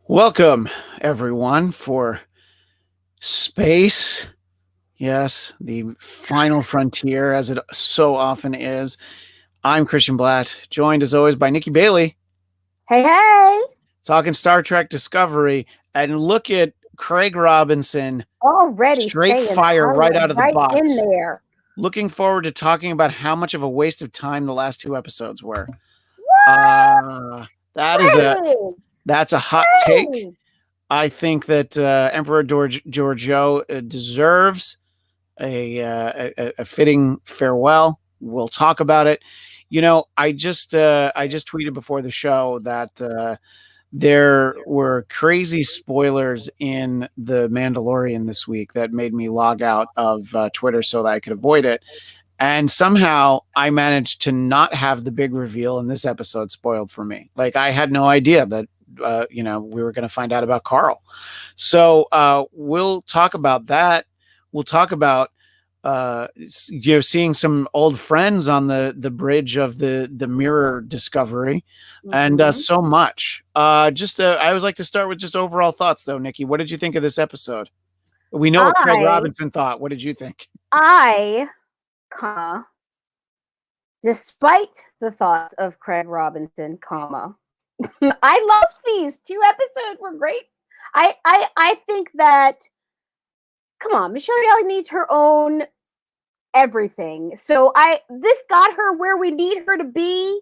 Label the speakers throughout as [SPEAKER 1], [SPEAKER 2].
[SPEAKER 1] Welcome, everyone, for space. Yes, the final frontier, as it so often is. I'm Christian Blatt, joined as always by Nikki Bailey,
[SPEAKER 2] Hey, hey.
[SPEAKER 1] talking Star Trek Discovery. And look at Craig Robinson,
[SPEAKER 2] Already
[SPEAKER 1] straight
[SPEAKER 2] staying
[SPEAKER 1] fire right out of the
[SPEAKER 2] right in
[SPEAKER 1] box.
[SPEAKER 2] there.
[SPEAKER 1] Looking forward to talking about how much of a waste of time the last two episodes were.
[SPEAKER 2] What?
[SPEAKER 1] That is
[SPEAKER 2] Craig!
[SPEAKER 1] that's a hot take.
[SPEAKER 2] Craig!
[SPEAKER 1] I think that Emperor Giorgio deserves a fitting farewell. We'll talk about it. You know, I just tweeted before the show that there were crazy spoilers in The Mandalorian this week that made me log out of Twitter so that I could avoid it. And somehow I managed to not have the big reveal in this episode spoiled for me. Like I had no idea that we were going to find out about Carl. So we'll talk about that. We'll talk about seeing some old friends on the bridge of the mirror discovery, and so much. I always like to start with just overall thoughts, though. Nikki, what did you think of this episode? We know what Craig Robinson thought. What did you think?
[SPEAKER 2] Despite the thoughts of Craig Robinson, I love these 2 episodes were great. I think that, come on, Michelle Yeoh needs her own everything. So this got her where we need her to be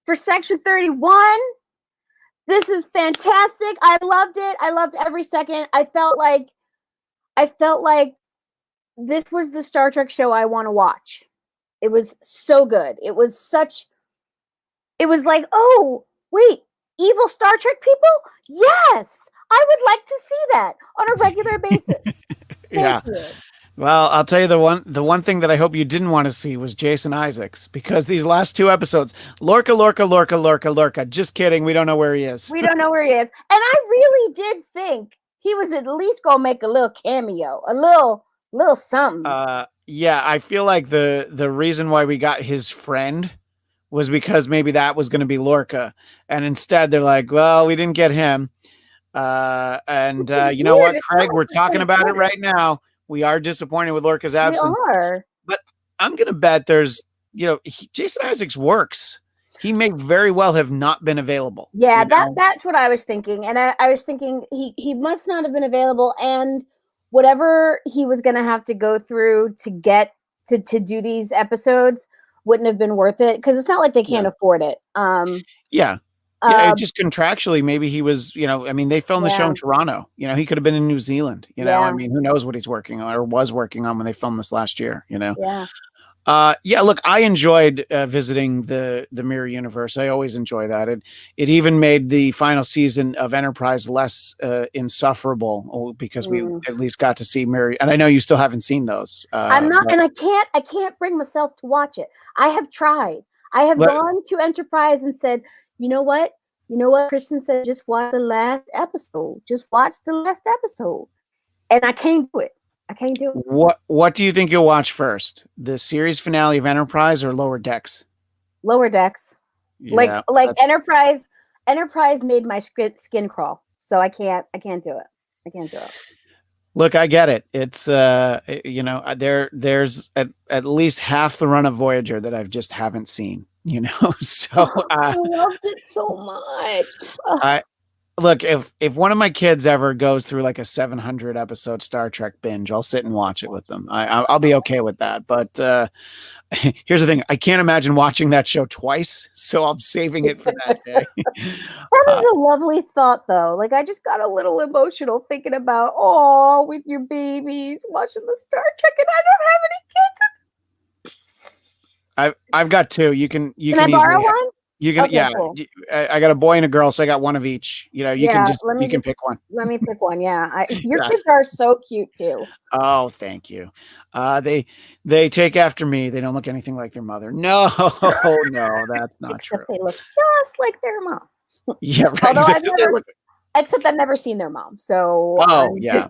[SPEAKER 2] for Section 31. This is fantastic. I loved it. I loved every second. I felt like this was the Star Trek show I want to watch. It was so good. It was like, oh, wait, evil Star Trek people? Yes, I would like to see that on a regular basis.
[SPEAKER 1] Yeah.
[SPEAKER 2] Thank you.
[SPEAKER 1] Well, I'll tell you the one thing that I hope you didn't want to see was Jason Isaacs, because these last 2 episodes, Lorca. Just kidding. We don't know where he is.
[SPEAKER 2] We don't know where he is. And I really did think he was at least going to make a little cameo, a little something.
[SPEAKER 1] Yeah, I feel like the reason why we got his friend was because maybe that was going to be Lorca. And instead they're like, well, we didn't get him. You know what, Craig, we're talking about it right now. We are disappointed with Lorca's absence.
[SPEAKER 2] We are.
[SPEAKER 1] But I'm going to bet there's, Jason Isaacs works. He may very well have not been available.
[SPEAKER 2] Yeah, that's what I was thinking. And I was thinking he must not have been available. And whatever he was going to have to go through to get to do these episodes wouldn't have been worth it. Because it's not like they can't afford it.
[SPEAKER 1] Just contractually, maybe he was, they filmed the show in Toronto. He could have been in New Zealand. Who knows what he's working on or was working on when they filmed this last year, Look, I enjoyed visiting the Mirror Universe. I always enjoy that. It even made the final season of Enterprise less insufferable because we at least got to see Mirror. And I know you still haven't seen those.
[SPEAKER 2] I'm not, and I can't bring myself to watch it. I have tried. I have gone to Enterprise and said, you know what, Christian said, just watch the last episode. And I can't do it.
[SPEAKER 1] What do you think you'll watch first? The series finale of Enterprise or Lower Decks?
[SPEAKER 2] Lower Decks. Yeah, like Enterprise made my skin crawl. So I can't do it.
[SPEAKER 1] Look, I get it. It's there's at least half the run of Voyager that I've just haven't seen. So
[SPEAKER 2] I loved it so much.
[SPEAKER 1] Look, if one of my kids ever goes through like a 700 episode Star Trek binge, I'll sit and watch it with them. I'll be okay with that. But here's the thing: I can't imagine watching that show twice, so I'm saving it for that day.
[SPEAKER 2] That is a lovely thought, though. Like I just got a little emotional thinking about with your babies watching the Star Trek, and I don't have any kids.
[SPEAKER 1] I've got 2. You can
[SPEAKER 2] I borrow one?
[SPEAKER 1] You can, cool. I got a boy and a girl, so I got one of each. You can pick one.
[SPEAKER 2] Let me pick one. Yeah, your kids are so cute too.
[SPEAKER 1] Oh, thank you. They take after me. They don't look anything like their mother. No, no, that's not true.
[SPEAKER 2] They look just like their mom.
[SPEAKER 1] Yeah, right.
[SPEAKER 2] Except I've never seen their mom. So
[SPEAKER 1] yeah.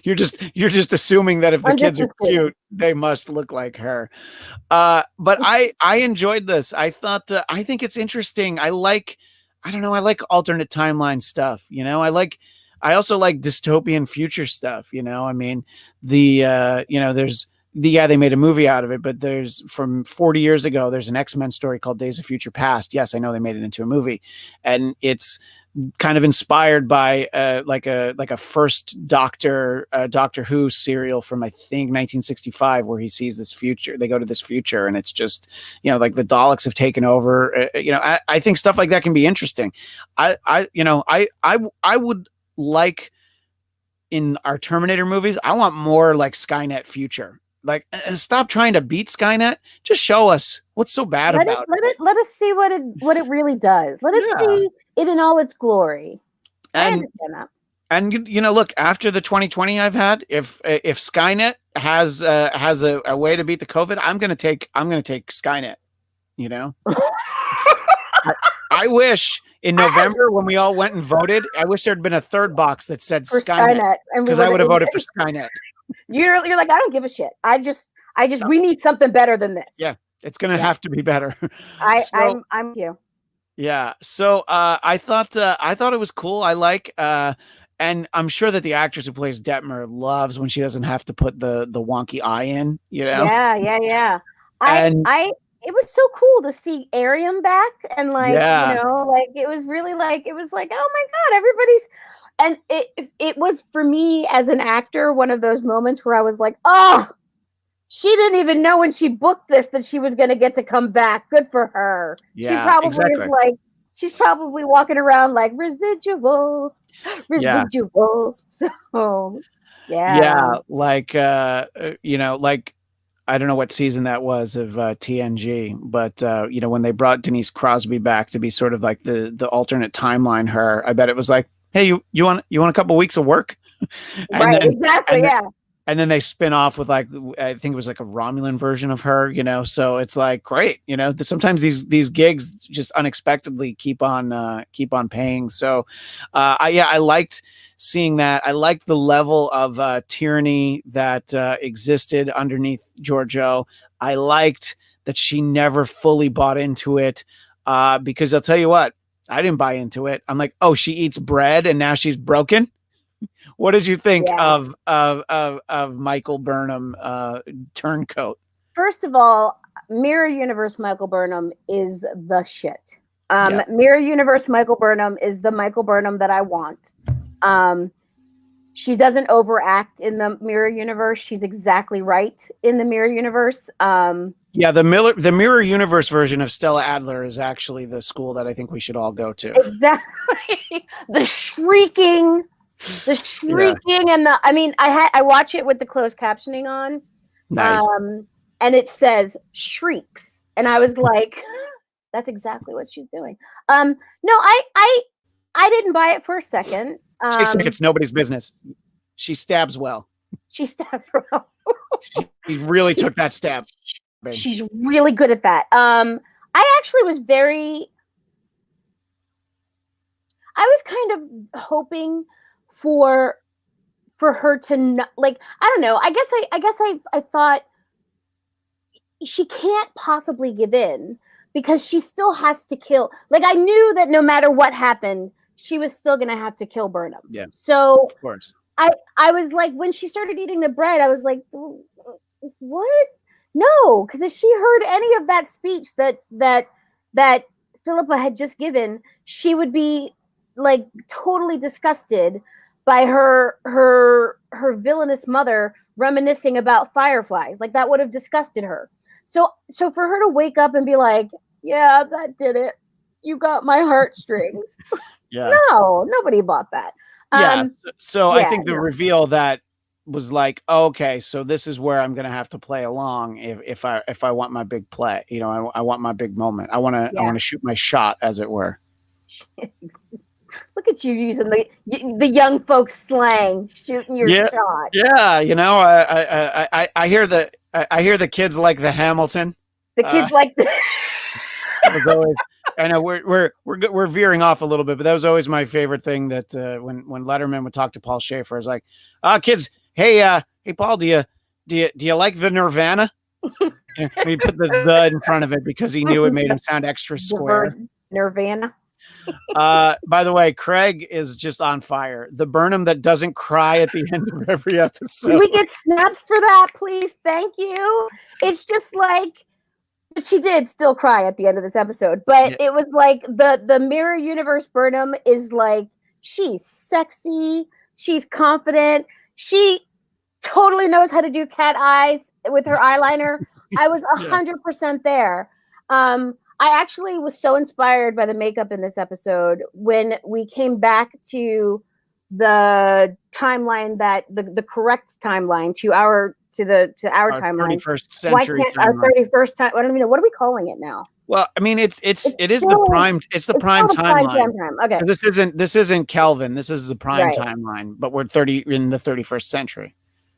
[SPEAKER 1] You're just assuming that if the kids are cute, they must look like her. But I enjoyed this. I think it's interesting. I like I don't know. I like alternate timeline stuff. I also like dystopian future stuff. I mean, there's they made a movie out of it, but there's from 40 years ago, there's an X-Men story called Days of Future Past. Yes, I know they made it into a movie, and it's kind of inspired by like a first Doctor Who serial from I think 1965, where he sees this future. They go to this future, and it's just like the Daleks have taken over. I think stuff like that can be interesting. I would like in our Terminator movies. I want more like Skynet future. Like, stop trying to beat Skynet. Just show us what's so bad about it.
[SPEAKER 2] Let us see what it really does. Let us see it in all its glory. I understand that.
[SPEAKER 1] And look, after the 2020 I've had, if Skynet has a way to beat the COVID, I'm gonna take Skynet. I wish in November when we all went and voted, I wish there'd been a third box that said Skynet, because I would have voted for Skynet.
[SPEAKER 2] You're like, I don't give a shit. We need something better than this.
[SPEAKER 1] Yeah, it's gonna have to be better.
[SPEAKER 2] I'm with you.
[SPEAKER 1] Yeah. So I thought it was cool. I like and I'm sure that the actress who plays Detmer loves when she doesn't have to put the wonky eye in.
[SPEAKER 2] Yeah. It was so cool to see Arium back, and it was really like, oh my God, everybody's. And it was, for me as an actor, one of those moments where I was like, oh, she didn't even know when she booked this that she was going to get to come back. Good for her.
[SPEAKER 1] Yeah,
[SPEAKER 2] she probably
[SPEAKER 1] exactly.
[SPEAKER 2] is like, she's probably walking around like residuals.
[SPEAKER 1] Yeah.
[SPEAKER 2] So, yeah.
[SPEAKER 1] Yeah. Like, like, I don't know what season that was of TNG, but when they brought Denise Crosby back to be sort of like the alternate timeline her, I bet it was like, hey, you want a couple weeks of work?
[SPEAKER 2] Exactly.
[SPEAKER 1] And then they spin off with like, I think it was like a Romulan version of her, so it's like, great. Sometimes these gigs just unexpectedly keep on paying. So I liked seeing that. I liked the level of tyranny that existed underneath Georgiou. I liked that she never fully bought into it, because I'll tell you what, I didn't buy into it. I'm like, oh, she eats bread and now she's broken. What did you think of Michael Burnham Turncoat?
[SPEAKER 2] First of all, Mirror Universe Michael Burnham is the shit. Mirror Universe Michael Burnham is the Michael Burnham that I want. She doesn't overact in the Mirror Universe. She's exactly right in the Mirror Universe.
[SPEAKER 1] The Mirror Universe version of Stella Adler is actually the school that I think we should all go to.
[SPEAKER 2] Exactly. The shrieking and I watch it with the closed captioning on.
[SPEAKER 1] Nice.
[SPEAKER 2] And it says shrieks. And I was like, that's exactly what she's doing. No, I didn't buy it for a second.
[SPEAKER 1] It's nobody's business. She stabs well.
[SPEAKER 2] She stabs well.
[SPEAKER 1] She really took that stab. Babe.
[SPEAKER 2] She's really good at that. I actually was kind of hoping for her to not, like, I don't know. I guess I thought she can't possibly give in, because she still has to kill. Like, I knew that no matter what happened, she was still going to have to kill Burnham.
[SPEAKER 1] Yeah.
[SPEAKER 2] So
[SPEAKER 1] of course.
[SPEAKER 2] I was like, when she started eating the bread, I was like, what? No, because if she heard any of that speech that Philippa had just given, she would be like totally disgusted by her villainous mother reminiscing about fireflies. Like, that would have disgusted her. So for her to wake up and be like, yeah, that did it. You got my heartstrings.
[SPEAKER 1] Yeah.
[SPEAKER 2] No, nobody bought that.
[SPEAKER 1] I think the reveal that was like, okay, so this is where I'm going to have to play along if I want my big play. I want my big moment. I want to shoot my shot, as it were.
[SPEAKER 2] Look at you using the young folks slang, shooting your shot.
[SPEAKER 1] Yeah, I hear the kids like the Hamilton.
[SPEAKER 2] The kids like the.
[SPEAKER 1] Was always, I know we're veering off a little bit, but that was always my favorite thing. That when Letterman would talk to Paul Schaefer, I was like, kids, hey Paul, do you like the Nirvana? And he put the in front of it because he knew it made him sound extra square.
[SPEAKER 2] Nirvana.
[SPEAKER 1] By the way, Craig is just on fire. The Burnham that doesn't cry at the end of every episode.
[SPEAKER 2] Can we get snaps for that, please? Thank you. It's just like, but she did still cry at the end of this episode. But it was like the mirror universe Burnham is like, she's sexy, she's confident, she totally knows how to do cat eyes with her eyeliner. I was 100% there. I actually was so inspired by the makeup in this episode when we came back to the timeline, that the correct timeline to our timeline.
[SPEAKER 1] 31st century.
[SPEAKER 2] Why can't our 31st time? I don't even know, what are we calling it now?
[SPEAKER 1] Well, I mean, it is the prime timeline.
[SPEAKER 2] Okay.
[SPEAKER 1] This isn't Kelvin. This is the prime timeline, but we're in the 31st century.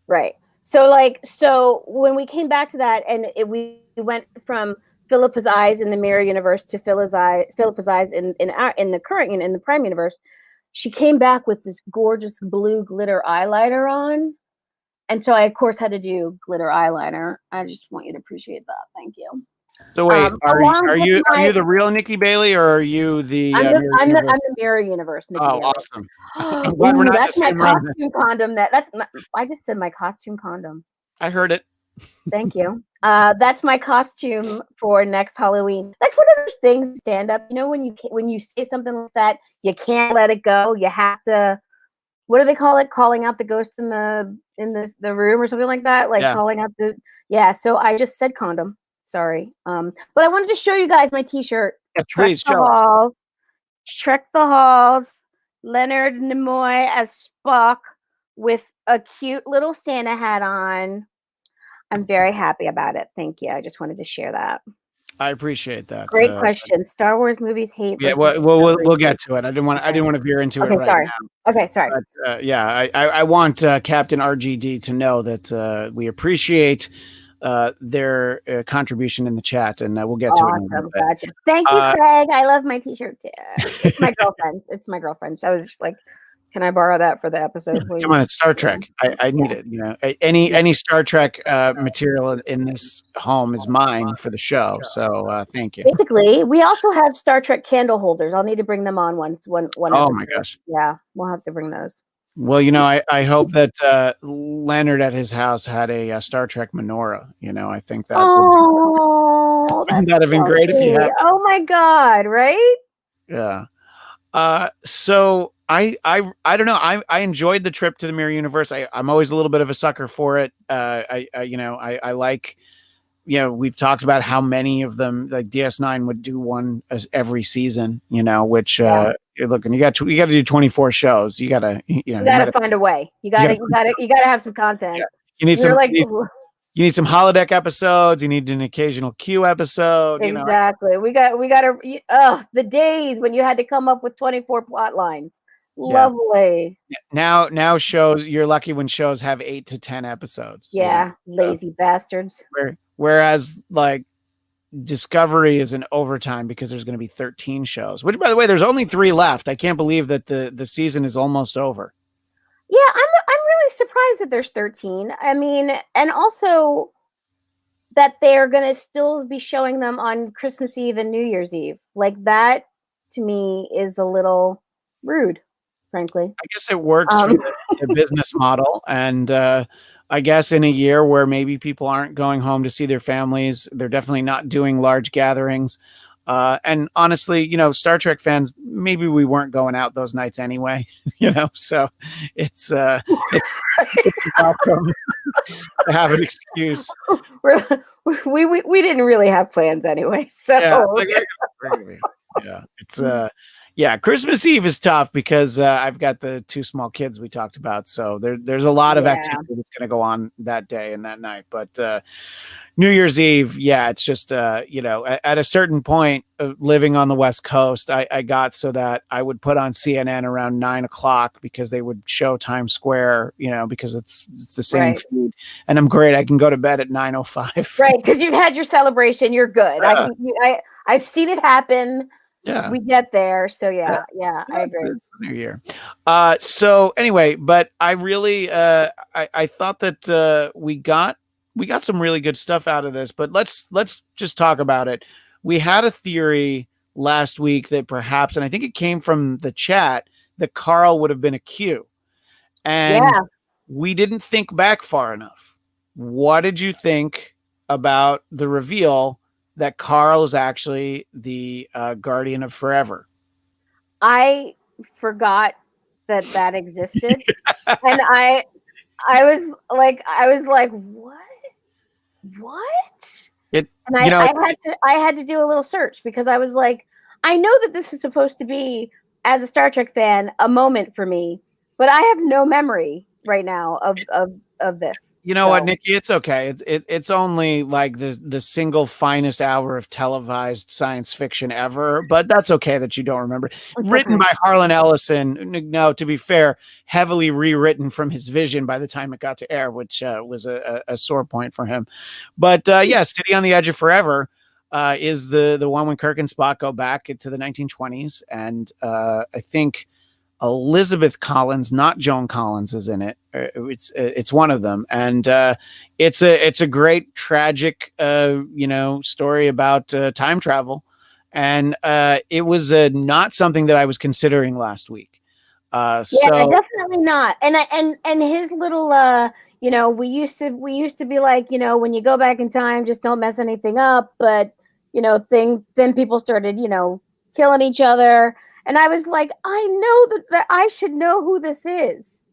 [SPEAKER 2] Right. So when we came back to that, and we went from Philippa's eyes in the mirror universe to Philippa's eyes in the current, in the prime universe, she came back with this gorgeous blue glitter eyeliner on. And so I, of course, had to do glitter eyeliner. I just want you to appreciate that. Thank you.
[SPEAKER 1] So wait, are you the real Nikki Bailey, or are you the?
[SPEAKER 2] I'm the mirror universe Nikki.
[SPEAKER 1] Oh,
[SPEAKER 2] Bailey.
[SPEAKER 1] Awesome! I'm glad we're not
[SPEAKER 2] that's
[SPEAKER 1] the
[SPEAKER 2] my
[SPEAKER 1] same
[SPEAKER 2] costume condom. I just said my costume condom.
[SPEAKER 1] I heard it.
[SPEAKER 2] Thank you. That's my costume for next Halloween. That's one of those things, stand up. You know, when you say something like that, you can't let it go. You have to. What do they call it? Calling out the ghost in the room or something like that. Like calling out the. Yeah. So I just said condom. Sorry. But I wanted to show you guys my T-shirt.
[SPEAKER 1] Yeah, please show us.
[SPEAKER 2] Trek the Halls. Leonard Nimoy as Spock with a cute little Santa hat on. I'm very happy about it. Thank you. I just wanted to share that.
[SPEAKER 1] I appreciate that.
[SPEAKER 2] Great question. Star Wars movies hate.
[SPEAKER 1] Yeah, we'll get to it. I didn't want to veer into it right now.
[SPEAKER 2] Okay, sorry.
[SPEAKER 1] But, I want Captain RGD to know that we appreciate their contribution in the chat, and we'll get to it in a little bit.
[SPEAKER 2] Gotcha. Thank you, Craig. I love my T-shirt too. It's my girlfriend. It's my girlfriend. So I was just like, can I borrow that for the episode, please?
[SPEAKER 1] Come on, it's Star Trek. I need it. You know, any Star Trek material in this home is mine for the show. So thank you.
[SPEAKER 2] Basically, we also have Star Trek candle holders. I'll need to bring them on once. Oh
[SPEAKER 1] my gosh!
[SPEAKER 2] Yeah, we'll have to bring those.
[SPEAKER 1] Well, you know, I hope that Leonard at his house had a Star Trek menorah. You know, I think that that'd have been great if you had.
[SPEAKER 2] Oh my God! Right?
[SPEAKER 1] Yeah. So I don't know. I enjoyed the trip to the mirror universe. I'm always a little bit of a sucker for it. I like. You know, we've talked about how many of them, like DS9 would do one every season, you know, which, look, and you got to do 24 shows. You gotta
[SPEAKER 2] find a way. You gotta have some content.
[SPEAKER 1] Yeah. You need you need some holodeck episodes. You need an occasional Q episode.
[SPEAKER 2] Exactly. We gotta, the days when you had to come up with 24 plot lines. Lovely.
[SPEAKER 1] Now shows, you're lucky when shows have 8 to 10 episodes.
[SPEAKER 2] Yeah. Lazy bastards.
[SPEAKER 1] Whereas like Discovery is an overtime because there's going to be 13 shows, which by the way, there's only 3 left. I can't believe that the season is almost over.
[SPEAKER 2] Yeah. I'm really surprised that there's 13. I mean, and also that they're going to still be showing them on Christmas Eve and New Year's Eve. Like that to me is a little rude, frankly.
[SPEAKER 1] I guess it works for the business model. And, I guess in a year where maybe people aren't going home to see their families, they're definitely not doing large gatherings. And honestly, you know, Star Trek fans, maybe we weren't going out those nights anyway, you know, so it's welcome to have an excuse.
[SPEAKER 2] We didn't really have plans anyway. So
[SPEAKER 1] Christmas Eve is tough because I've got the 2 small kids we talked about. So there's a lot of activity that's going to go on that day and that night. But New Year's Eve, it's just, you know, at a certain point of living on the West Coast, I got so that I would put on CNN around 9:00 because they would show Times Square, you know, because it's the same feed. And I'm great. I can go to bed at 9:05.
[SPEAKER 2] Right. Because you've had your celebration. You're good. I've seen it happen.
[SPEAKER 1] Yeah,
[SPEAKER 2] we get there. So I agree.
[SPEAKER 1] It's the new year. So anyway, but I really, I thought that we got some really good stuff out of this. But let's just talk about it. We had a theory last week that perhaps, and I think it came from the chat, that Carl would have been a Q. And
[SPEAKER 2] Yeah.
[SPEAKER 1] we didn't think back far enough. What did you think about the reveal that Carl is actually the guardian of forever?
[SPEAKER 2] I forgot that existed. And I was like, what?
[SPEAKER 1] It,
[SPEAKER 2] And
[SPEAKER 1] you know,
[SPEAKER 2] I had to do a little search because I was like, I know that this is supposed to be, as a Star Trek fan, a moment for me, but I have no memory right now of this.
[SPEAKER 1] you know
[SPEAKER 2] So,
[SPEAKER 1] what, Nikki? It's okay. It's only like the single finest hour of televised science fiction ever, but that's okay that you don't remember.
[SPEAKER 2] it's
[SPEAKER 1] Written
[SPEAKER 2] okay.
[SPEAKER 1] by Harlan Ellison. No, to be fair, heavily rewritten from his vision by the time it got to air, which was a sore point for him. But yeah, City on the Edge of Forever is the one when Kirk and Spock go back into the 1920s, and I think Elizabeth Collins, not Joan Collins, is in it. It's one of them, and it's a great tragic story about time travel, and it was not something that I was considering last week.
[SPEAKER 2] Yeah,
[SPEAKER 1] So
[SPEAKER 2] definitely not. And his little we used to be like, when you go back in time, just don't mess anything up. But then people started, killing each other. And I was like, I know that I should know who this is.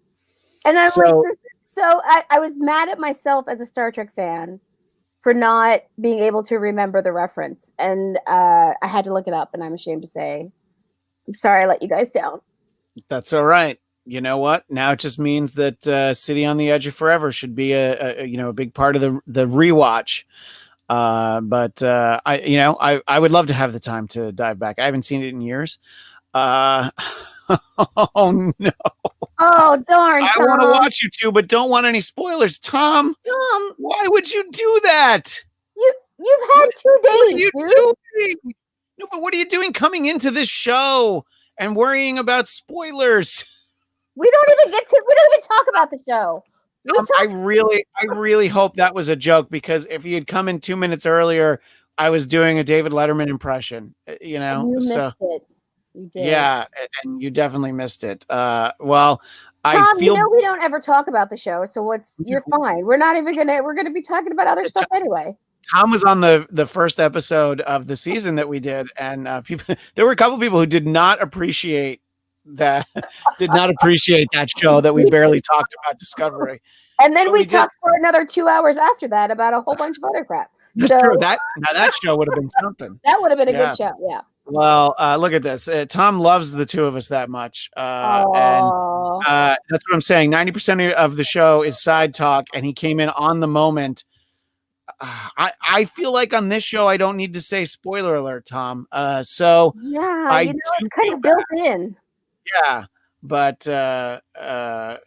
[SPEAKER 2] And I'm like,
[SPEAKER 1] so
[SPEAKER 2] I was mad at myself as a Star Trek fan for not being able to remember the reference. And I had to look it up, and I'm ashamed to say, I'm sorry I let you guys down.
[SPEAKER 1] that's all right. You know what? Now it just means that City on the Edge of Forever should be a big part of the rewatch. But I would love to have the time to dive back. I haven't seen it in years. Uh, oh no!
[SPEAKER 2] Oh, darn,
[SPEAKER 1] I want to
[SPEAKER 2] Tom.
[SPEAKER 1] watch you two, but don't want any spoilers. Tom,
[SPEAKER 2] Tom,
[SPEAKER 1] why would you do that?
[SPEAKER 2] you've had
[SPEAKER 1] What,
[SPEAKER 2] 2 days,
[SPEAKER 1] are you
[SPEAKER 2] dude.
[SPEAKER 1] doing? No, but what are you doing coming into this show and worrying about spoilers?
[SPEAKER 2] We don't even talk about the show.
[SPEAKER 1] I really hope that was a joke, because if you had come in 2 minutes earlier, I was doing a David Letterman impression.
[SPEAKER 2] And you
[SPEAKER 1] So
[SPEAKER 2] missed it. You did.
[SPEAKER 1] yeah, and you definitely missed it. Well, I
[SPEAKER 2] Tom,
[SPEAKER 1] feel
[SPEAKER 2] we don't ever talk about the show, so you're fine. We're gonna be talking about other stuff anyway.
[SPEAKER 1] Tom was on the first episode of the season that we did, and people there were a couple people who did not appreciate that show that we barely talked about Discovery.
[SPEAKER 2] And then
[SPEAKER 1] But
[SPEAKER 2] we
[SPEAKER 1] we did.
[SPEAKER 2] talked for another 2 hours after that about a whole bunch of other crap.
[SPEAKER 1] That's
[SPEAKER 2] So
[SPEAKER 1] true. That show would have been something.
[SPEAKER 2] that would have been a
[SPEAKER 1] Yeah.
[SPEAKER 2] good show. Yeah.
[SPEAKER 1] Well, look at this. Tom loves the two of us that much, and
[SPEAKER 2] Oh.
[SPEAKER 1] that's what I'm saying. 90% of the show is side talk, and he came in on the moment. I feel like on this show I don't need to say spoiler alert, Tom. So
[SPEAKER 2] Yeah,
[SPEAKER 1] I
[SPEAKER 2] it's
[SPEAKER 1] do
[SPEAKER 2] kind
[SPEAKER 1] feel
[SPEAKER 2] of built
[SPEAKER 1] bad.
[SPEAKER 2] in.
[SPEAKER 1] Yeah, but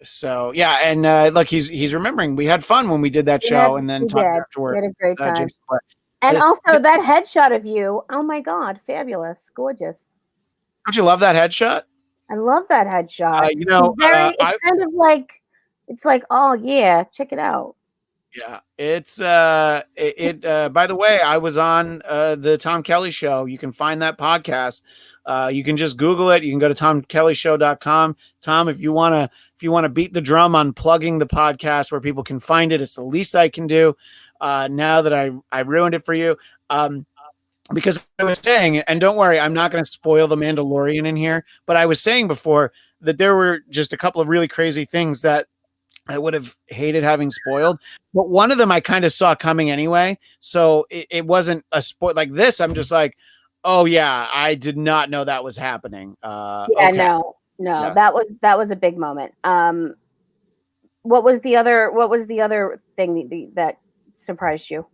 [SPEAKER 1] so yeah, and look, he's remembering. We had fun when we did that show, and then
[SPEAKER 2] We
[SPEAKER 1] talking
[SPEAKER 2] did. We
[SPEAKER 1] afterwards.
[SPEAKER 2] had a great time.
[SPEAKER 1] Jason,
[SPEAKER 2] And
[SPEAKER 1] uh,
[SPEAKER 2] also that headshot of you. Oh my God, fabulous, gorgeous.
[SPEAKER 1] don't you love that headshot?
[SPEAKER 2] I love that headshot. It's kind of like, it's like, oh yeah, check it out.
[SPEAKER 1] Yeah, it's by the way, I was on the Tom Kelly show. You can find that podcast. You can just Google it. You can go to tomkellyshow.com. Tom, if you want to beat the drum on plugging the podcast where people can find it, it's the least I can do. Now that I ruined it for you. Because I was saying, and don't worry, I'm not going to spoil The Mandalorian in here, but I was saying before that there were just a couple of really crazy things that I would have hated having spoiled, but one of them I kind of saw coming anyway. So it wasn't a spoil like this. I'm just like, oh yeah, I did not know that was happening.
[SPEAKER 2] Yeah,
[SPEAKER 1] okay.
[SPEAKER 2] no,
[SPEAKER 1] Yeah.
[SPEAKER 2] that was a big moment. What was the other thing that surprised you?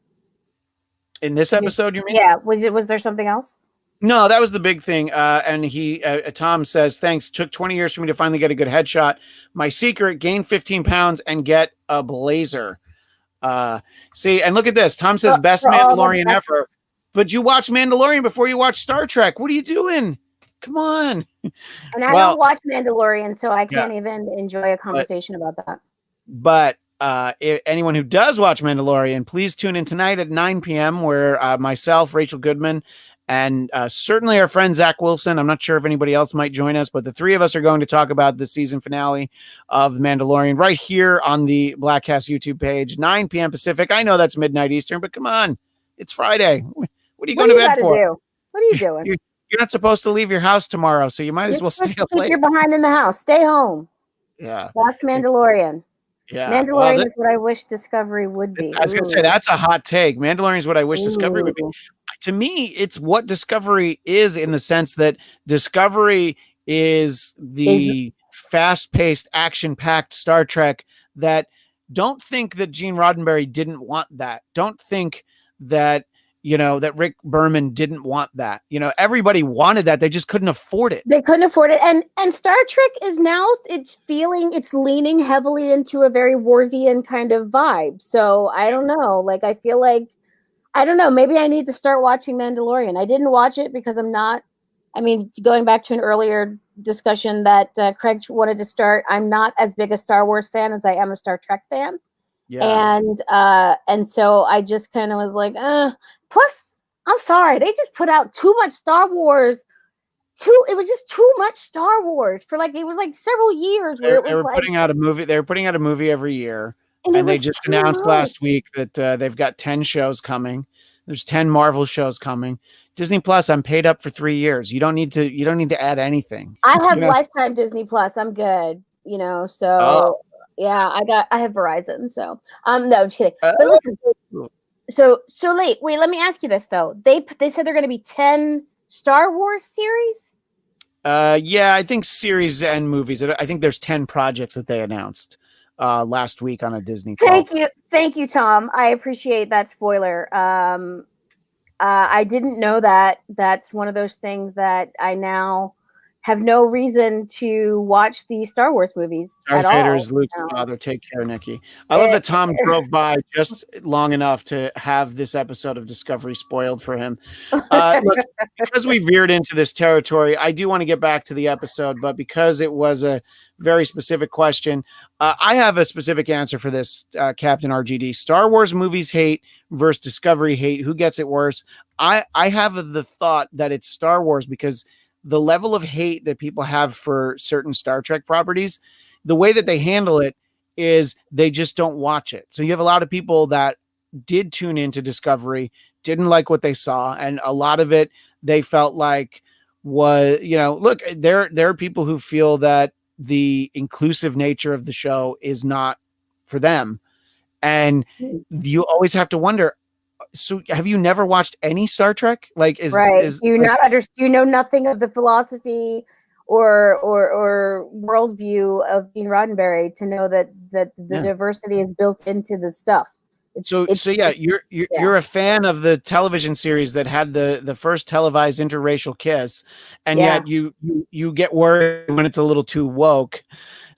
[SPEAKER 1] In this episode, you mean?
[SPEAKER 2] Yeah, was there something else?
[SPEAKER 1] No, that was the big thing. And Tom says, thanks. Took 20 years for me to finally get a good headshot. My secret, gain 15 pounds and get a blazer. See, and look at this. Tom says, best Mandalorian ever. But you watch Mandalorian before you watch Star Trek. What are you doing? Come on.
[SPEAKER 2] And I don't watch Mandalorian, so I can't even enjoy a conversation about that.
[SPEAKER 1] But if anyone who does watch Mandalorian, please tune in tonight at 9 p.m. where myself, Rachel Goodman, and certainly our friend Zach Wilson. I'm not sure if anybody else might join us, but the three of us are going to talk about the season finale of The Mandalorian right here on the Blackcast YouTube page, 9 p.m. Pacific. I know that's midnight Eastern, but come on, it's Friday. What are you
[SPEAKER 2] What
[SPEAKER 1] going
[SPEAKER 2] do
[SPEAKER 1] to
[SPEAKER 2] you
[SPEAKER 1] bed
[SPEAKER 2] got to
[SPEAKER 1] for?
[SPEAKER 2] do? What are you doing?
[SPEAKER 1] You're not supposed to leave your house tomorrow, so you might as
[SPEAKER 2] You're
[SPEAKER 1] well
[SPEAKER 2] supposed
[SPEAKER 1] stay
[SPEAKER 2] to
[SPEAKER 1] up
[SPEAKER 2] keep
[SPEAKER 1] late.
[SPEAKER 2] your behind in the house. Stay home.
[SPEAKER 1] Yeah.
[SPEAKER 2] Watch Mandalorian.
[SPEAKER 1] Yeah. Well,
[SPEAKER 2] Mandalorian is what I wish Discovery would be.
[SPEAKER 1] I was going to say that's a hot take. Mandalorian is what I wish Discovery would be.
[SPEAKER 2] Ooh.
[SPEAKER 1] To me, it's what Discovery is, in the sense that Discovery is
[SPEAKER 2] Is
[SPEAKER 1] the fast-paced, action-packed Star Trek that don't think that Gene Roddenberry didn't want that. Don't think that, that Rick Berman didn't want that. Everybody wanted that. They just couldn't afford it.
[SPEAKER 2] They couldn't afford it. And Star Trek is now, it's leaning heavily into a very Warsian kind of vibe. So I don't know. Like, I feel like, I don't know, maybe I need to start watching Mandalorian. I didn't watch it because going back to an earlier discussion that Craig wanted to start, I'm not as big a Star Wars fan as I am a Star Trek fan.
[SPEAKER 1] Yeah.
[SPEAKER 2] And so I just kind of was like, plus, I'm sorry, they just put out too much Star Wars. It was just too much Star Wars for it was like several years where
[SPEAKER 1] They were putting out a movie. They were putting out a movie every year. And they just announced last week that they've got 10 shows coming. There's 10 Marvel shows coming. Disney Plus, I'm paid up for 3 years. You don't need to add anything.
[SPEAKER 2] I have lifetime Disney Plus. I'm good. So yeah, I have Verizon. So no, I'm just kidding. But listen, so wait, let me ask you this though. They said they're going to be 10 Star Wars series.
[SPEAKER 1] Yeah, I think series and movies. I think there's 10 projects that they announced last week on a Disney call.
[SPEAKER 2] Thank you, Tom. I appreciate that spoiler. I didn't know that. That's one of those things that I now have no reason to watch the Star Wars movies
[SPEAKER 1] Darth
[SPEAKER 2] at
[SPEAKER 1] Vader
[SPEAKER 2] all.
[SPEAKER 1] is Luke's father. Take care, Nikki. I love that Tom drove by just long enough to have this episode of Discovery spoiled for him. Look, because we veered into this territory, I do want to get back to the episode, but because it was a very specific question, I have a specific answer for this, Captain RGD. Star Wars movies hate versus Discovery hate. Who gets it worse? I have the thought that it's Star Wars, because the level of hate that people have for certain Star Trek properties, the way that they handle it is they just don't watch it. So you have a lot of people that did tune into Discovery, didn't like what they saw, and a lot of it they felt like was, look, there are people who feel that the inclusive nature of the show is not for them. And you always have to wonder, so have you never watched any Star Trek? Like, do
[SPEAKER 2] you know nothing of the philosophy or worldview of Gene Roddenberry to know that the diversity is built into the stuff?
[SPEAKER 1] You're a fan of the television series that had the first televised interracial kiss, and yet you get worried when it's a little too woke.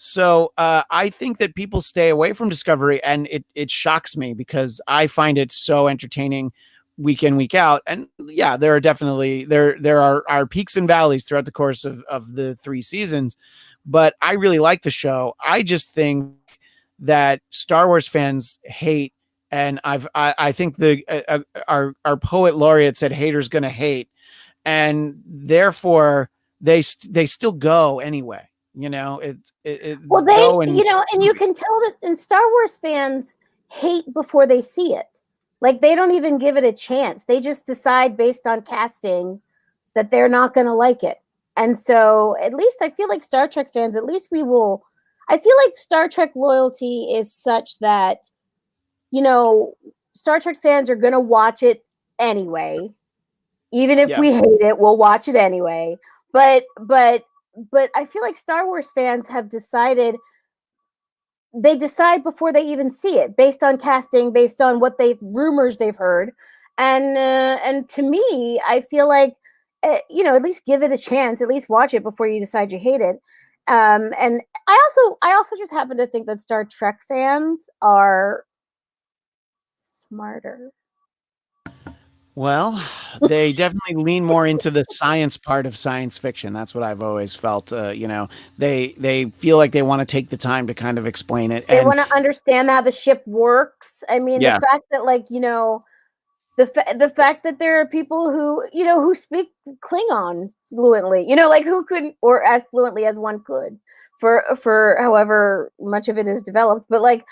[SPEAKER 1] So I think that people stay away from Discovery, and it shocks me because I find it so entertaining week in, week out. And yeah, there are definitely there are peaks and valleys throughout the course of the 3 seasons, but I really like the show. I just think that Star Wars fans hate, and I think our poet laureate said haters gonna hate, and therefore they still go anyway. And
[SPEAKER 2] you can tell that in Star Wars fans hate before they see it. Like, they don't even give it a chance. They just decide based on casting that they're not going to like it. And so at least I feel like Star Trek fans, I feel like Star Trek loyalty is such that, Star Trek fans are going to watch it anyway. Even if we hate it, we'll watch it anyway. But I feel like Star Wars fans have decided, they decide before they even see it, based on casting, based on what rumors they've heard. And to me, I feel like, at least give it a chance, at least watch it before you decide you hate it. And I also just happen to think that Star Trek fans are smarter.
[SPEAKER 1] Well, they definitely lean more into the science part of science fiction. That's what I've always felt. They feel like they want to take the time to kind of explain it.
[SPEAKER 2] They want to understand how the ship works. I mean, the fact that the fact that there are people who who speak Klingon fluently, like who couldn't, or as fluently as one could, for however much of it is developed. But like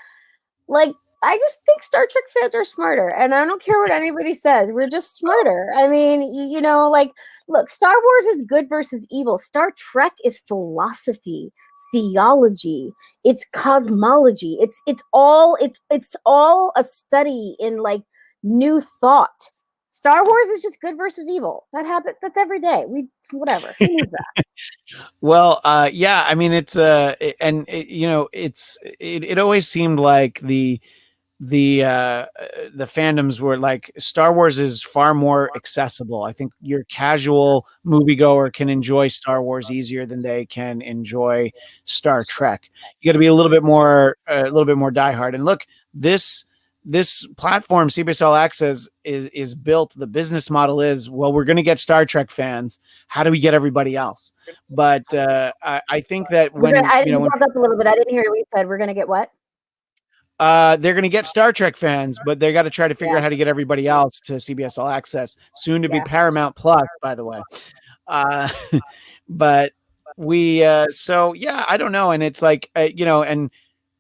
[SPEAKER 2] I just think Star Trek fans are smarter, and I don't care what anybody says. We're just smarter. I mean, like, look, Star Wars is good versus evil. Star Trek is philosophy, theology, it's cosmology. It's all a study in like new thought. Star Wars is just good versus evil. That happens. That's every day. Whatever. Who needs that?
[SPEAKER 1] Well, yeah, I mean, it's and it always seemed like the fandoms were like Star Wars is far more accessible. I think your casual moviegoer can enjoy Star Wars easier than they can enjoy Star Trek. You got to be a little bit more diehard. And look, this platform, CBS All Access, is built. The business model is, well, we're going to get Star Trek fans. How do we get everybody else? But I think that when
[SPEAKER 2] I broke up a little bit. I didn't hear what you said. We're going to get what?
[SPEAKER 1] they're going to get Star Trek fans, but they got to try to figure out how to get everybody else to CBS All Access, soon to be Paramount Plus, by the way. Uh, but so yeah, I don't know. And it's like, and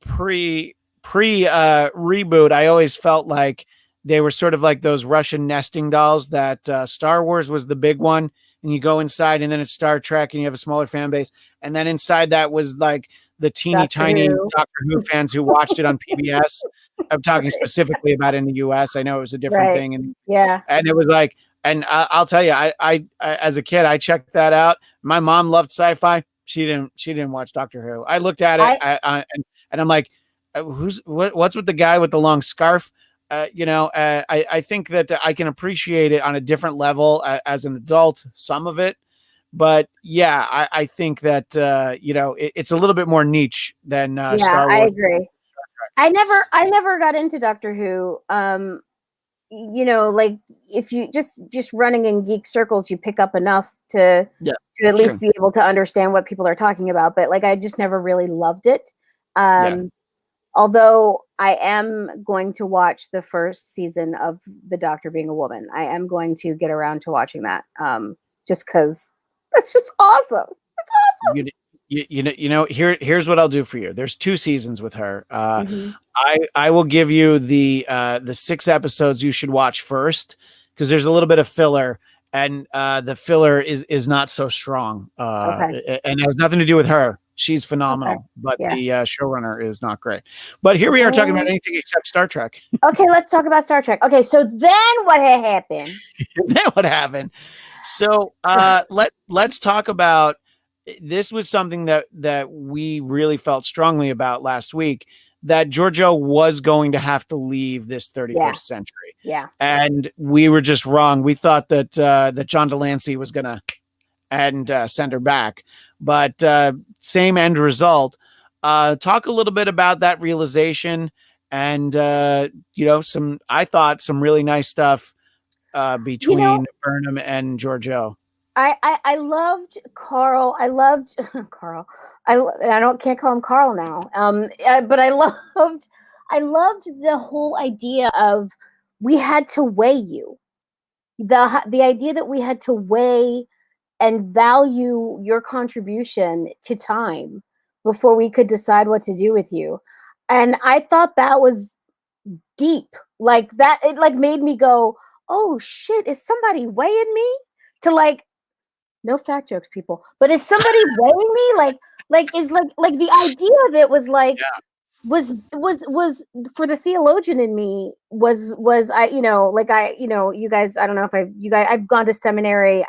[SPEAKER 1] pre reboot, I always felt like they were sort of like those Russian nesting dolls that Star Wars was the big one. And you go inside and then it's Star Trek and you have a smaller fan base. And then inside that was like the teeny tiny Doctor Who fans who watched it on PBS. I'm talking specifically about in the US. I know it was a different thing. And it was like, and I'll tell you, I as a kid, I checked that out. My mom loved sci-fi. She didn't watch Doctor Who. I looked at it and I'm like, what's with the guy with the long scarf? I think that I can appreciate it on a different level as an adult, some of it. But yeah, I think that it's a little bit more niche than Star Wars.
[SPEAKER 2] I agree. I never got into Doctor Who. Like if you just running in geek circles, you pick up enough to at least be able to understand what people are talking about. But like, I just never really loved it. Although I am going to watch the first season of The Doctor Being a Woman. I am going to get around to watching that. Just because that's just awesome. It's awesome.
[SPEAKER 1] Here's what I'll do for you. There's 2 seasons with her. I will give you the 6 episodes you should watch first, because there's a little bit of filler, and the filler is not so strong. And it has nothing to do with her. She's phenomenal, but the showrunner is not great. But here we are talking about anything except Star Trek.
[SPEAKER 2] Okay, let's talk about Star Trek. Okay, so then what had happened?
[SPEAKER 1] So let's talk about, this was something that we really felt strongly about last week, that Georgiou was going to have to leave this 31st century.
[SPEAKER 2] Yeah.
[SPEAKER 1] And we were just wrong. We thought that John Delancey was going to send her back. But same end result. Talk a little bit about that realization and, some really nice stuff between Burnham and Georgiou.
[SPEAKER 2] I loved Carl. I loved Carl. Can't call him Carl now. But I loved the whole idea of we had to weigh you. The idea that we had to weigh and value your contribution to time before we could decide what to do with you. And I thought that was deep. Like that, it like made me go, oh shit, is somebody weighing me? To like, no fat jokes, people, but is somebody weighing me? Like the idea of it was like, was for the theologian in me was you guys, I don't know if I've gone to seminary.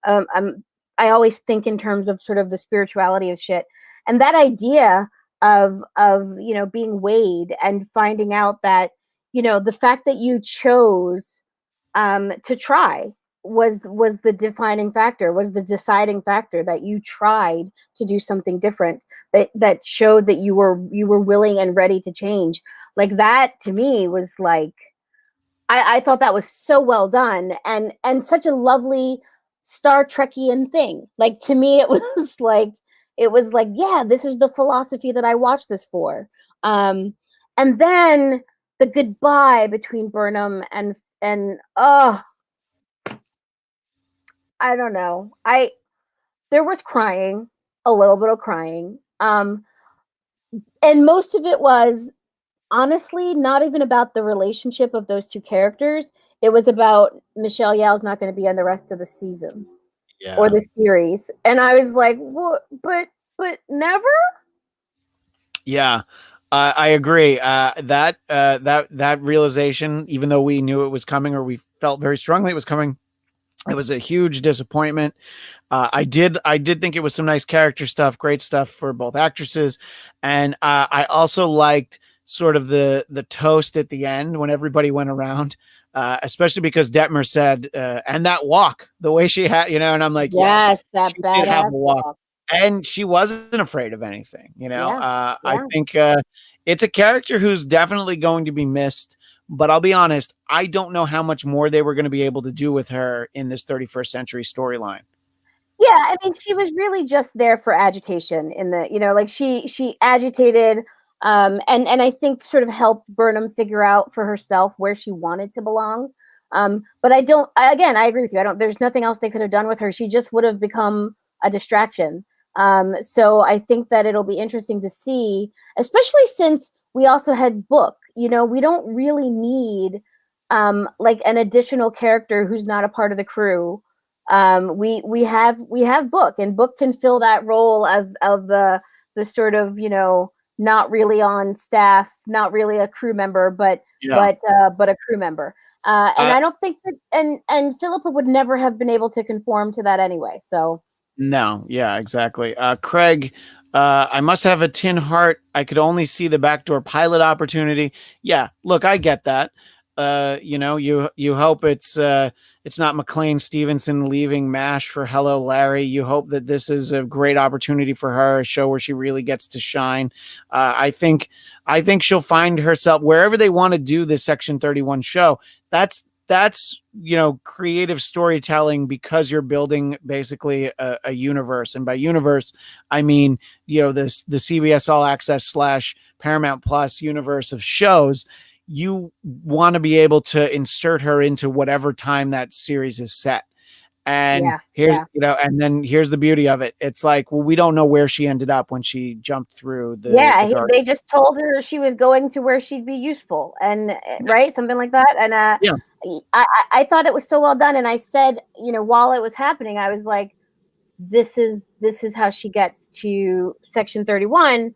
[SPEAKER 2] I always think in terms of sort of the spirituality of shit, and that idea of being weighed and finding out that the fact that you chose to try was the defining factor, was the deciding factor, that you tried to do something different, that showed that you were willing and ready to change. Like that to me was like, I thought that was so well done and such a lovely Star Trekian thing. Like to me, it was like, yeah, this is the philosophy that I watched this for. And then the goodbye between Burnham and I don't know. There was crying, a little bit of crying. And most of it was honestly not even about the relationship of those two characters. It was about Michelle Yeoh's not going to be on the rest of the season or
[SPEAKER 1] Yeah.
[SPEAKER 2] the series. And I was like, "What? But never?"
[SPEAKER 1] Yeah, I agree. That realization, even though we knew it was coming, or we felt very strongly it was coming, it was a huge disappointment. I did think it was some nice character stuff, great stuff for both actresses, and I also liked sort of the toast at the end when everybody went around, especially because Detmer said, "And that walk, the way she had," and I'm like, yeah,
[SPEAKER 2] Yes, that
[SPEAKER 1] she did have a
[SPEAKER 2] badass
[SPEAKER 1] walk,
[SPEAKER 2] walk.
[SPEAKER 1] and she wasn't afraid of anything.
[SPEAKER 2] Yeah,
[SPEAKER 1] I
[SPEAKER 2] yeah.
[SPEAKER 1] think it's a character who's definitely going to be missed. But I'll be honest, I don't know how much more they were going to be able to do with her in this 31st century storyline.
[SPEAKER 2] Yeah, I mean, she was really just there for agitation in the, like she agitated, and I think sort of helped Burnham figure out for herself where she wanted to belong. But again, I agree with you. I don't. There's nothing else they could have done with her. She just would have become a distraction. So I think that it'll be interesting to see, especially since we also had Book. We don't really need like an additional character who's not a part of the crew. We have Book, and Book can fill that role of the sort of not really on staff, not really a crew member, but
[SPEAKER 1] Yeah.
[SPEAKER 2] but a crew member. And
[SPEAKER 1] Uh,
[SPEAKER 2] I don't think that, and Philippa would never have been able to conform to that anyway. So
[SPEAKER 1] No, yeah, exactly. Craig, I must have a tin heart. I could only see the backdoor pilot opportunity. Yeah, look, I get that. You hope it's not McLean Stevenson leaving MASH for Hello Larry. You hope that this is a great opportunity for her, a show where she really gets to shine. I think she'll find herself wherever they want to do this Section 31 show. That's creative storytelling, because you're building basically a universe, and by universe I mean this the CBS All Access slash Paramount Plus universe of shows. You want to be able to insert her into whatever time that series is set. And
[SPEAKER 2] yeah,
[SPEAKER 1] here's
[SPEAKER 2] yeah.
[SPEAKER 1] and then here's the beauty of it. It's like, well, we don't know where she ended up when she jumped through the
[SPEAKER 2] Yeah,
[SPEAKER 1] guard.
[SPEAKER 2] they just told her she was going to where she'd be useful, and right, something like that. And
[SPEAKER 1] Yeah.
[SPEAKER 2] I thought it was so well done. And I said, while it was happening, I was like, this is how she gets to Section 31.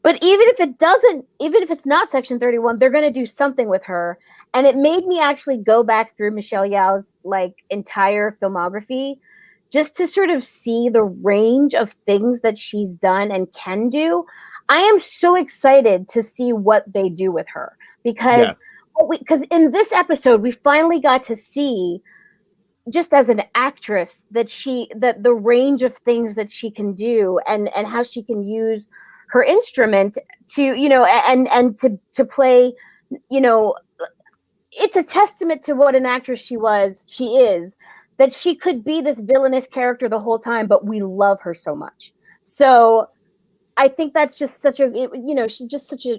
[SPEAKER 2] But even if it's not Section 31, they're going to do something with her. And it made me actually go back through Michelle Yeoh's like entire filmography just to sort of see the range of things that she's done and can do. I am so excited to see what they do with her,
[SPEAKER 1] Yeah.
[SPEAKER 2] because in this episode we finally got to see, just as an actress, that the range of things that she can do, and how she can use her instrument to and to play. you know it's a testament to what an actress she is, that she could be this villainous character the whole time, but we love her so much. So I think that's just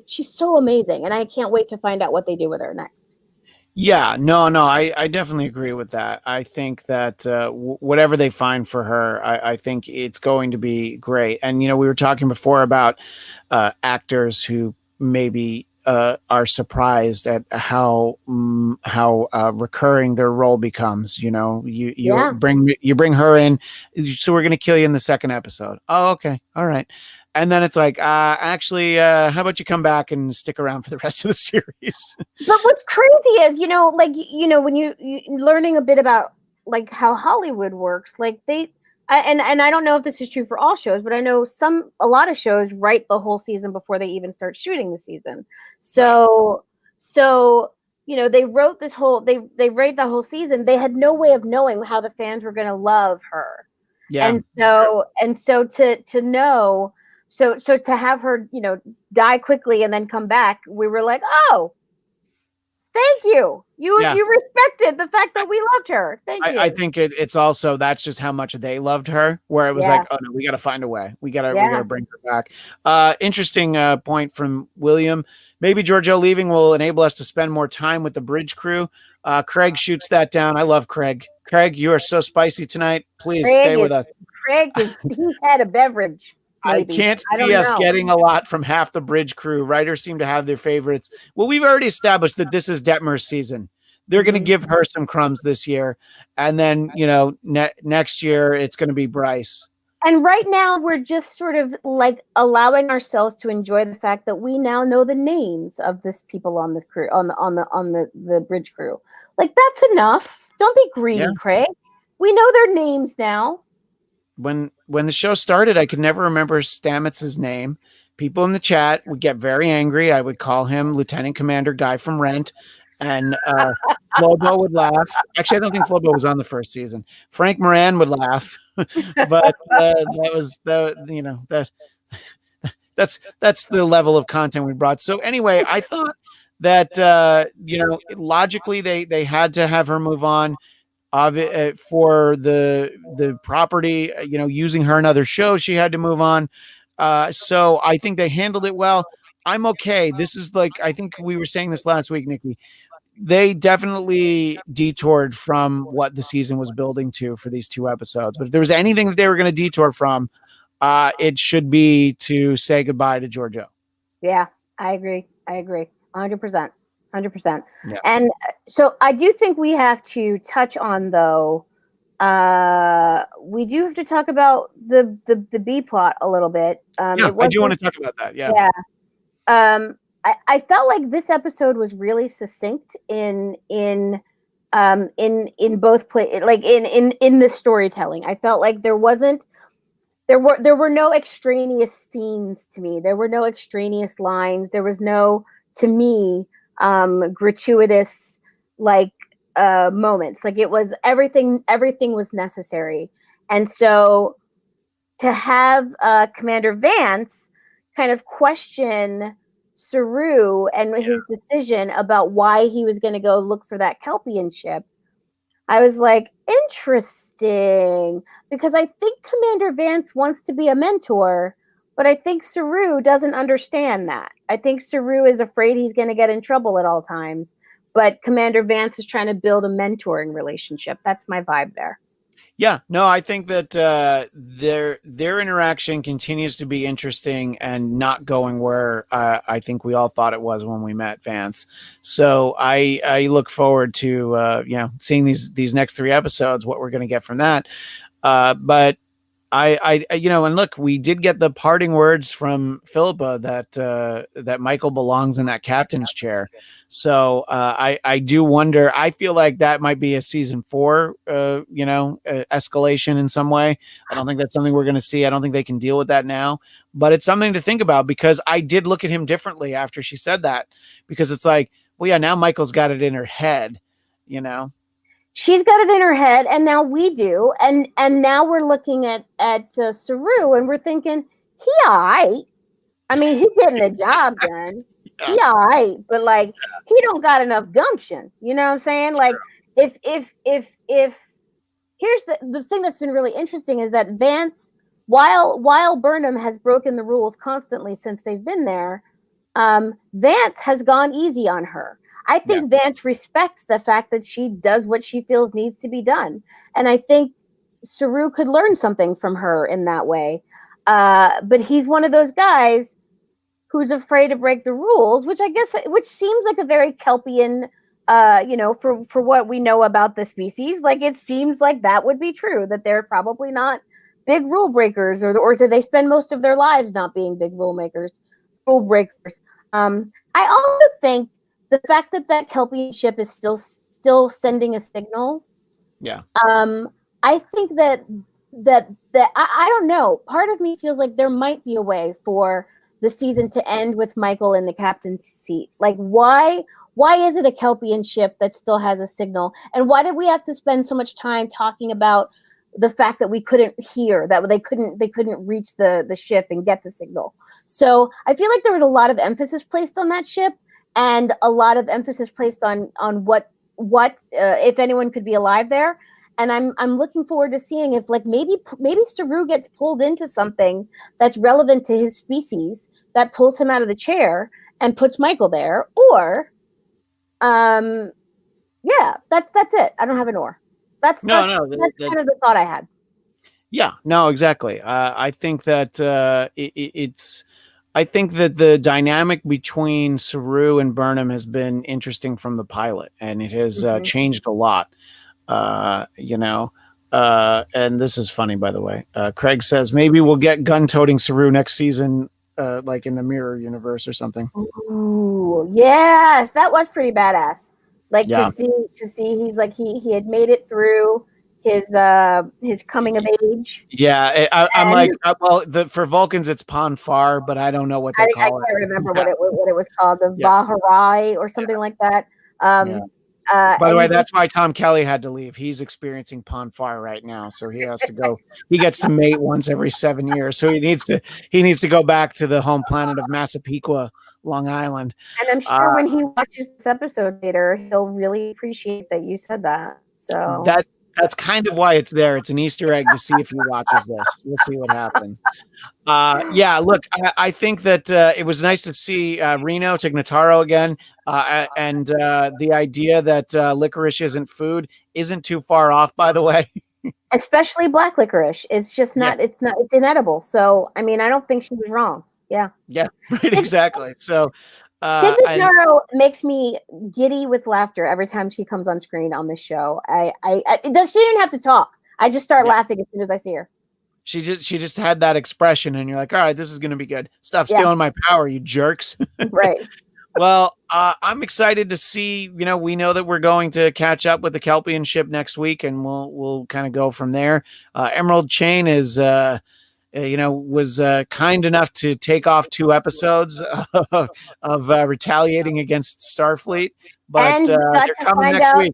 [SPEAKER 2] she's so amazing, and I can't wait to find out what they do with her next.
[SPEAKER 1] Yeah, no, I definitely agree with that. I think that whatever they find for her, I think it's going to be great. And we were talking before about actors who maybe are surprised at how recurring their role becomes. You
[SPEAKER 2] Yeah.
[SPEAKER 1] bring her in, so we're going to kill you in the second episode. Oh, okay, all right. And then it's like, actually, how about you come back and stick around for the rest of the series?
[SPEAKER 2] But what's crazy is, like, when you learning a bit about like how Hollywood works, like and I don't know if this is true for all shows, but I know a lot of shows write the whole season before they even start shooting the season.
[SPEAKER 1] Right.
[SPEAKER 2] So they wrote they write the whole season. They had no way of knowing how the fans were going to love her.
[SPEAKER 1] Yeah.
[SPEAKER 2] And so to know, so to have her, die quickly and then come back, we were like, oh, Thank you.
[SPEAKER 1] Yeah.
[SPEAKER 2] You respected the fact that we loved her. Thank you.
[SPEAKER 1] I think it's also that's just how much they loved her. Where it was
[SPEAKER 2] Yeah.
[SPEAKER 1] like, oh no, we got to find a way. We
[SPEAKER 2] Yeah.
[SPEAKER 1] gotta bring her back. Interesting point from William. Maybe Giorgio leaving will enable us to spend more time with the bridge crew. Craig shoots that down. I love Craig. Craig, you are so spicy tonight. Please stay with us.
[SPEAKER 2] He's had a beverage.
[SPEAKER 1] I
[SPEAKER 2] Maybe.
[SPEAKER 1] can't
[SPEAKER 2] I
[SPEAKER 1] see
[SPEAKER 2] don't
[SPEAKER 1] us
[SPEAKER 2] know.
[SPEAKER 1] getting a lot from half the bridge crew. Writers seem to have their favorites. Well, we've already established that this is Detmer's season. They're going to give her some crumbs this year. And then, next year it's going to be Bryce.
[SPEAKER 2] And right now we're just sort of like allowing ourselves to enjoy the fact that we now know the names of this people on this crew, on the bridge crew. Like, that's enough. Don't be greedy, Craig. We know their names now.
[SPEAKER 1] When the show started, I could never remember Stamets's name. People in the chat would get very angry. I would call him Lieutenant Commander Guy from Rent, and Flobo would laugh. Actually, I don't think Flobo was on the first season. Frank Moran would laugh, but that was that's the level of content we brought. So anyway, I thought that logically they had to have her move on for the property, using her in other shows, she had to move on. So I think they handled it well. I'm okay. This is like, I think we were saying this last week, Nikki. They definitely detoured from what the season was building to for these 2 episodes. But if there was anything that they were going to detour from, it should be to say goodbye to Giorgio.
[SPEAKER 2] Yeah, I agree. 100%. 100%. Yeah. And so I do think we have to touch on, though, we do have to talk about the B plot a little bit.
[SPEAKER 1] I do want to talk about that. Yeah.
[SPEAKER 2] Yeah. I felt like this episode was really succinct in both in the storytelling. I felt like there were no extraneous scenes to me. There were no extraneous lines. There was no, to me, gratuitous moments. Like, it was everything was necessary. And so to have Commander Vance kind of question Saru and his decision about why he was going to go look for that Kelpian ship, I was like, interesting, because I think Commander Vance wants to be a mentor, but I think Saru doesn't understand that. I think Saru is afraid he's going to get in trouble at all times, but Commander Vance is trying to build a mentoring relationship. That's my vibe there.
[SPEAKER 1] Yeah, no, I think that their interaction continues to be interesting and not going where I think we all thought it was when we met Vance. So I look forward to seeing these next 3 episodes, what we're going to get from that. But I and look, we did get the parting words from Philippa that Michael belongs in that captain's chair. So I do wonder. I feel like that might be a season 4, escalation in some way. I don't think that's something we're going to see. I don't think they can deal with that now. But it's something to think about, because I did look at him differently after she said that, because it's like, well, yeah, now Michael's got it in her head,
[SPEAKER 2] She's got it in her head, and now we do, and now we're looking at Saru, and we're thinking, he all right. I mean, he's getting the job done. Yeah. He all right, but he don't got enough gumption. You know what I'm saying? Like, if here's the thing that's been really interesting is that Vance, while Burnham has broken the rules constantly since they've been there, Vance has gone easy on her. I think Vance respects the fact that she does what she feels needs to be done. And I think Saru could learn something from her in that way. But he's one of those guys who's afraid to break the rules, which seems like a very Kelpian, for what we know about the species. Like, it seems like that would be true, that they're probably not big rule breakers, or they spend most of their lives not being big rule breakers. I also think the fact that Kelpian ship is still sending a signal.
[SPEAKER 1] Yeah.
[SPEAKER 2] I think that I don't know. Part of me feels like there might be a way for the season to end with Michael in the captain's seat. Like, why is it a Kelpian ship that still has a signal? And why did we have to spend so much time talking about the fact that we couldn't hear, that they couldn't reach the ship and get the signal? So I feel like there was a lot of emphasis placed on that ship. and a lot of emphasis placed on what if anyone could be alive there. And I'm looking forward to seeing if like maybe Saru gets pulled into something that's relevant to his species that pulls him out of the chair and puts Michael there, or yeah, that's it. I don't have an or. That's
[SPEAKER 1] No, no,
[SPEAKER 2] kind of the thought I had.
[SPEAKER 1] yeah, no, exactly. I think that it's. I think that the dynamic between Saru and Burnham has been interesting from the pilot, and it has changed a lot. You know, and this is funny, by the way. Craig says maybe we'll get gun-toting Saru next season, like in the Mirror universe or something.
[SPEAKER 2] Ooh, yes, that was pretty badass. Like
[SPEAKER 1] Yeah.
[SPEAKER 2] to see he's like he had made it through his coming of age.
[SPEAKER 1] Yeah, I'm like, well, for Vulcans it's Ponfar, but I don't know what they
[SPEAKER 2] I
[SPEAKER 1] call it.
[SPEAKER 2] can't remember
[SPEAKER 1] Yeah.
[SPEAKER 2] what it was called, the
[SPEAKER 1] Yeah.
[SPEAKER 2] Vaharai or something like that.
[SPEAKER 1] Yeah. By the way, that's why Tom Kelly had to leave. He's experiencing Ponfar right now, so he has to go. He gets to mate once every 7 years, so he needs to go back to the home planet of Massapequa, Long Island.
[SPEAKER 2] And I'm sure when he watches this episode later, he'll really appreciate that you said that. So
[SPEAKER 1] that's kind of why it's there. It's an Easter egg to see if he watches this. We'll see what happens. Yeah, look, I think that it was nice to see Reno Tignataro again, and the idea that licorice isn't food isn't too far off, by the way.
[SPEAKER 2] Especially black licorice. It's just not, it's inedible. So, I mean, I don't think she was wrong. Yeah.
[SPEAKER 1] Yeah, right, exactly. So,
[SPEAKER 2] Tignataro makes me giddy with laughter every time she comes on screen on this show. She didn't have to talk. I just start laughing as soon as I see her.
[SPEAKER 1] She just had that expression, and you're like, all right, this is going to be good. Stop stealing my power, you jerks.
[SPEAKER 2] Right.
[SPEAKER 1] Well, I'm excited to see, we know that we're going to catch up with the Kelpian ship next week, and we'll kind of go from there. Emerald Chain is, was kind enough to take off 2 episodes of retaliating against Starfleet, but they're coming next week.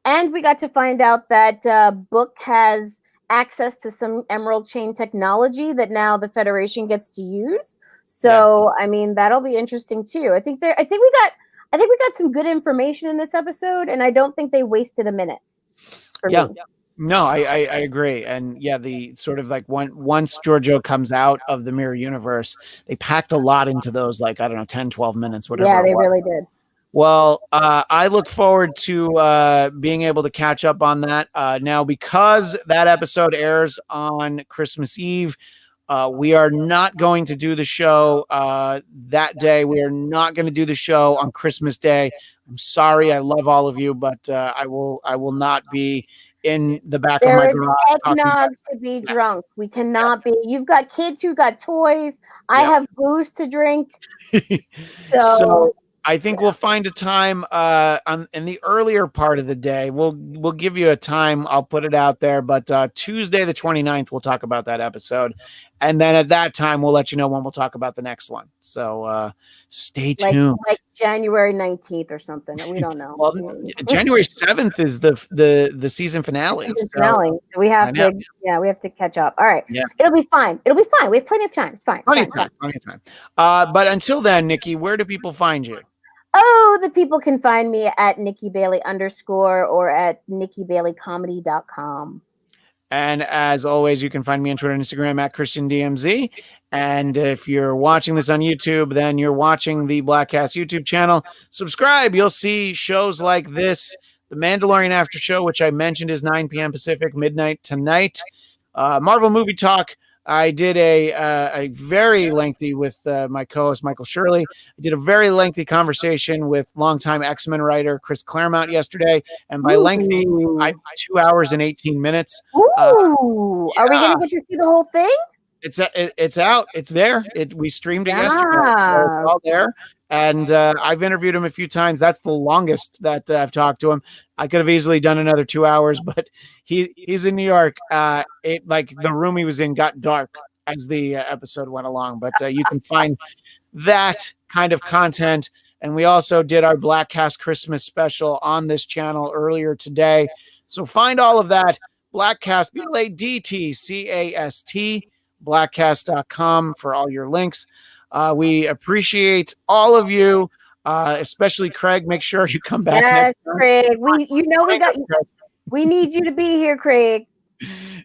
[SPEAKER 2] And we got to find out that Book has access to some Emerald Chain technology that now the Federation gets to use. So, I mean, that'll be interesting too. I think we got some good information in this episode, and I don't think they wasted a minute.
[SPEAKER 1] Me. No, I agree. And yeah, the sort of like once Giorgio comes out of the Mirror universe, they packed a lot into those, like, I don't know, 10, 12 minutes, whatever.
[SPEAKER 2] Yeah, they really did.
[SPEAKER 1] Well, I look forward to being able to catch up on that. Now, because that episode airs on Christmas Eve, we are not going to do the show that day. We are not going to do the show on Christmas Day. I'm sorry. I love all of you, but I will not be in the back of my garage.
[SPEAKER 2] There is eggnog to be drunk. We cannot be. You've got kids who got toys. I have booze to drink.
[SPEAKER 1] So I think we'll find a time in the earlier part of the day. We'll give you a time. I'll put it out there. But Tuesday the 29th, we'll talk about that episode. And then at that time, we'll let you know when we'll talk about the next one. So stay tuned.
[SPEAKER 2] Like January 19th or something. We don't know.
[SPEAKER 1] Well, January 7th is the season finale.
[SPEAKER 2] So we have to catch up. All right. Yeah. It'll be fine. We have plenty of time. It's fine.
[SPEAKER 1] Plenty of time. But until then, Nikki, where do people find you?
[SPEAKER 2] Oh, the people can find me at Nikki Bailey _ or at NikkiBaileyComedy.com.
[SPEAKER 1] And as always, you can find me on Twitter and Instagram at ChristianDMZ. And if you're watching this on YouTube, then you're watching the Blackcast YouTube channel. Subscribe. You'll see shows like this. The Mandalorian After Show, which I mentioned, is 9 p.m. Pacific, midnight tonight. Marvel Movie Talk. I did a very lengthy with my co-host Michael Shirley. I did a very lengthy conversation with longtime X-Men writer Chris Claremont yesterday, and by lengthy, I'm 2 hours and 18 minutes.
[SPEAKER 2] Are we going to get to see the whole thing?
[SPEAKER 1] It's out. It's there. We streamed it yesterday. So it's all there. And I've interviewed him a few times. That's the longest that I've talked to him. I could have easily done another 2 hours, but he's in New York. The room he was in got dark as the episode went along. But you can find that kind of content. And we also did our Blackcast Christmas special on this channel earlier today. So find all of that. Blackcast, BLADTCAST, blackcast.com for all your links. We appreciate all of you. Especially Craig. Make sure you come back
[SPEAKER 2] Yes,
[SPEAKER 1] next time.
[SPEAKER 2] Craig. We need you to be here, Craig.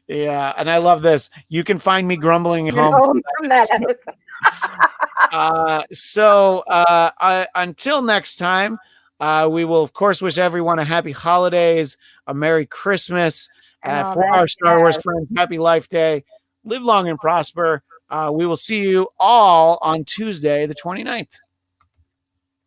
[SPEAKER 1] Yeah, and I love this. You can find me grumbling at
[SPEAKER 2] You're
[SPEAKER 1] home.
[SPEAKER 2] home from that episode.
[SPEAKER 1] Until next time, we will of course wish everyone a happy holidays, a Merry Christmas,
[SPEAKER 2] And all
[SPEAKER 1] for
[SPEAKER 2] that
[SPEAKER 1] our Star Wars
[SPEAKER 2] jazz.
[SPEAKER 1] friends, Happy Life Day. Live long and prosper. We will see you all on Tuesday, the 29th.